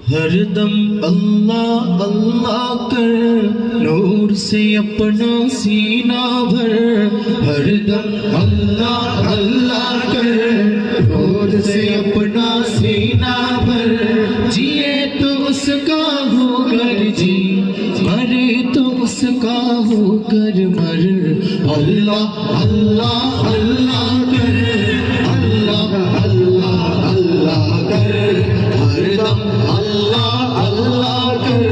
हरदम अल्लाह अल्लाह कर, नूर से अपना सीना भर। हरदम अल्लाह अल्लाह कर, नूर से अपना सीना भर। जिए तो उसका होकर जी, मरे तो उसका होकर मर। अल्लाह अल्लाह अल्लाह कर, अल्लाह अल्लाह अल्लाह कर। हरदम अल्लाह अल्लाह कर,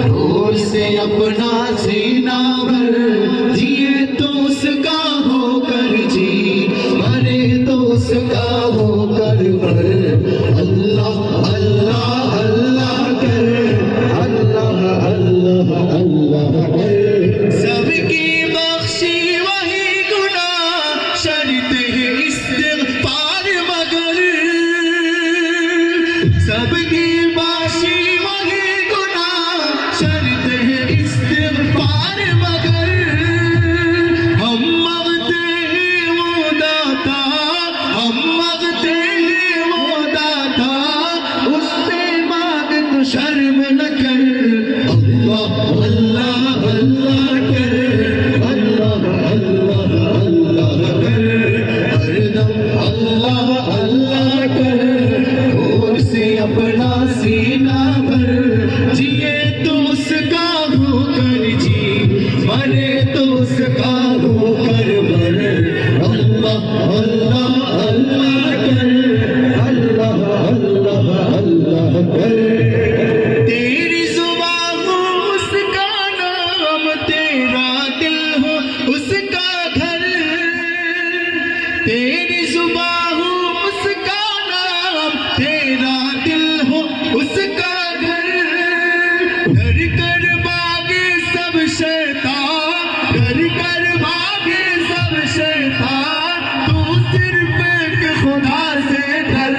नूर से अपना सीना भर। जिए तो उसका होकर जी, मरे तो उसका होकर मर। अल्लाह अल्लाह अल्लाह कर, अल्लाह अल्लाह अल्लाह कर। सबकी बख्शी वही गुनाह, शर्त है इस्तिग़फ़ार मगर। सबकी बाशी वही गुनाह, शर्त है इस्तिग़फ़ार मगर। हम मांगते हैं वो दाता, हम मांगते हैं वो दाता, उससे मांग तो शर्म न कर। अल्लाह अल्लाह अल्लाह कर, अल्लाह अल्लाह अल्लाह कर। हरदम अल्लाह अल्लाह कर, नूर से अपना सीना भर। जिए तो उसका होकर जी, मरे तो उसका होकर मर। अल्लाह अल्लाह अल्लाह कर, अल्लाह अल्लाह अल्लाह कर। तेरी जुबान हो उसका नाम, तेरा दिल हो उसका घर। तेरी जुबान हो उसका नाम, तेरा दिल हो उसका घर। डर कर भागे सब शैतान, डर कर भागे सब शैतान, तू सिर्फ एक खुदा से डर।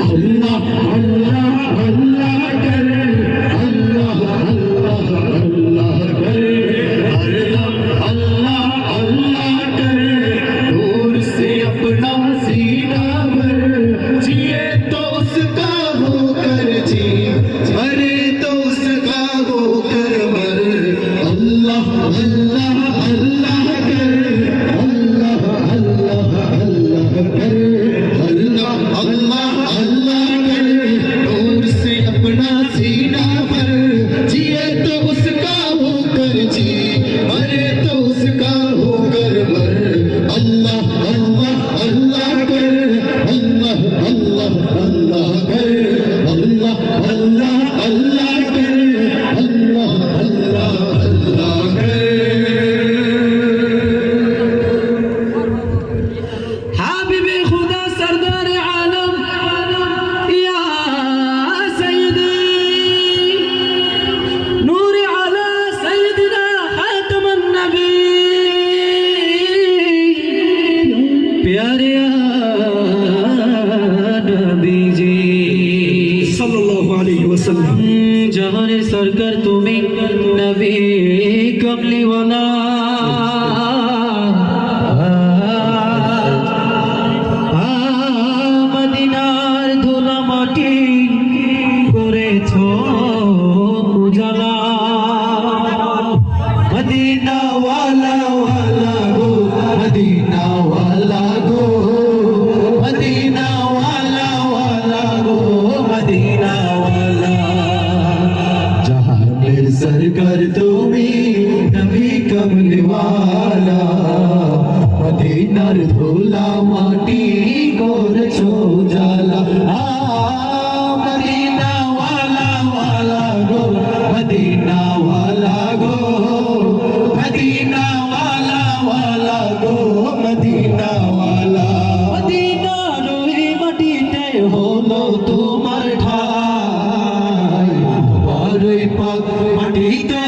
अल्लाह अल्लाह अल्लाह कर, अल्लाह अल्लाह अल्लाह कर। हरदम अल्लाह अल्लाह कर, नूर से अपना सीना भर। जिए तो उसका होकर जी, मरे तो उसका होकर मर। अल्लाह अल्लाह अल्लाह कर, अल्लाह अल्लाह अल्लाह कर। अल्लाह अल्लाह अल्लाह कर, नूर से अपना सीना भर। जिए तो उसका होकर जी, मरे तो उसका होकर मर। अल्लाह अल्लाह अल्लाह कर, अल्लाह अल्लाह अल्लाह कर। अल्लाह अल्लाह अल्लाह कर, अल्लाह अल्लाह अल्लाह कर। हाबिबे खुदा सरदार आलम या सय्यदी, नूर अला सय्यदिना खातमुन नबी। प्यारे नबी जी सल्लल्लाहु अलैहि वसल्लम, जहाने सरकार तुम्हें नबी कमली वाला। মদিনার ধুলা মাটি করেছো উজালা। মদিনা ওয়ালা ওয়ালা গো, মদিনা ওয়ালা গো, মদিনা ওয়ালা ওয়ালা গো, মদিনা ওয়ালা। জাহানের সরকার তুমি নবী কমলি ওয়ালা। মদিনার ধুলা মাটি করেছো জালা। মদিনা ওয়ালা ওয়ালা গো, মদিনা ওয়ালা গো, মদিনা ওয়ালা ওয়ালা গো, মদিনা ওয়ালা। মদিনার ওই মাটিতে হলো তোমার ঠাই, তোমার ওই পাক মাটিতে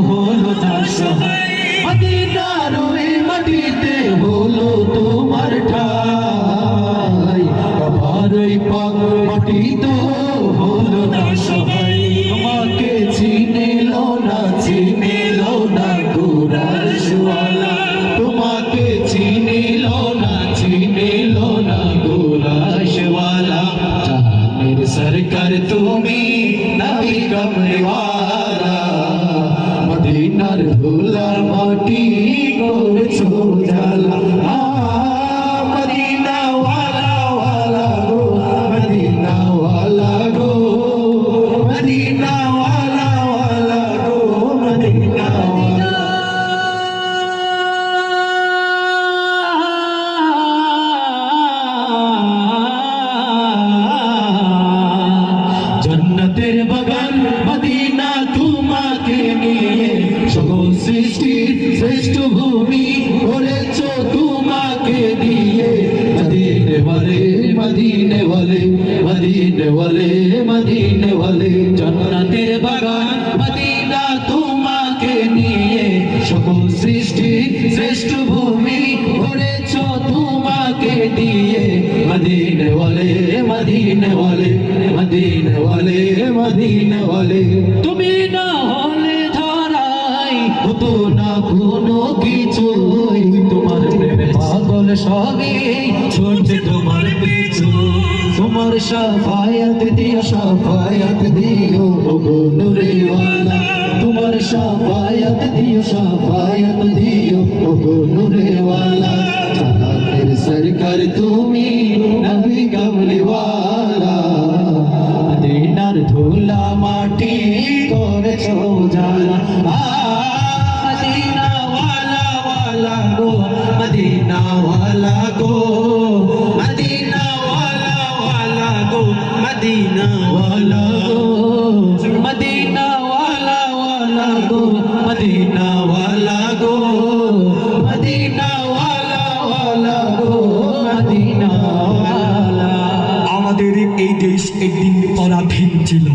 হলো তার সহায়। মদিনার ওই মাটিতে হলো তোমার ঠাই, তোমার ওই পাক মাটিতে হলো না সহায়। তোমাকে চিনিল না চিনিল না কুরাইশওয়ালা, তোমাকে চিনিল না চিনিল না কুরাইশওয়ালা। জাহানের সরকার তুমি মদিনা ওয়ালে মদিনা ওয়ালে জান্নাতের বাগান মদিনা তোমাকে নিয়ে সকল সৃষ্টি শ্রেষ্ঠ ভূমি গড়েছ তোমাকে দিয়ে মদিনা ওয়ালে মদিনা ওয়ালে মদিনা ওয়ালে মদিনা ওয়ালে তুমি না হলে ধরাই হতো না কোনো কিছুই তোমার প্রেমে পাগল সবই ছুটছে তোমার পিছু তোমার শাফায়াত দিও ওগো নূরে ওয়ালা তোমার শাফায়াত দিও ওগো নূরে ওয়ালা জান্নাতের সরকার তুমি নবী কামলি ওয়ালা মদিনার ধুলা মাটি করেছো জানা মদিনা ওয়ালা ওয়ালা গো মদিনা ওয়ালা গো মদিনা ওয়ালা ওয়ালা গো মদিনা ওয়ালা গো মদিনা ওয়ালা ওয়ালা গো মদিনা ওয়ালা গো মদিনা ওয়ালা ওয়ালা গো মদিনা ওয়ালা। আমাদের এই দেশ একদিন পরাধীন ছিল।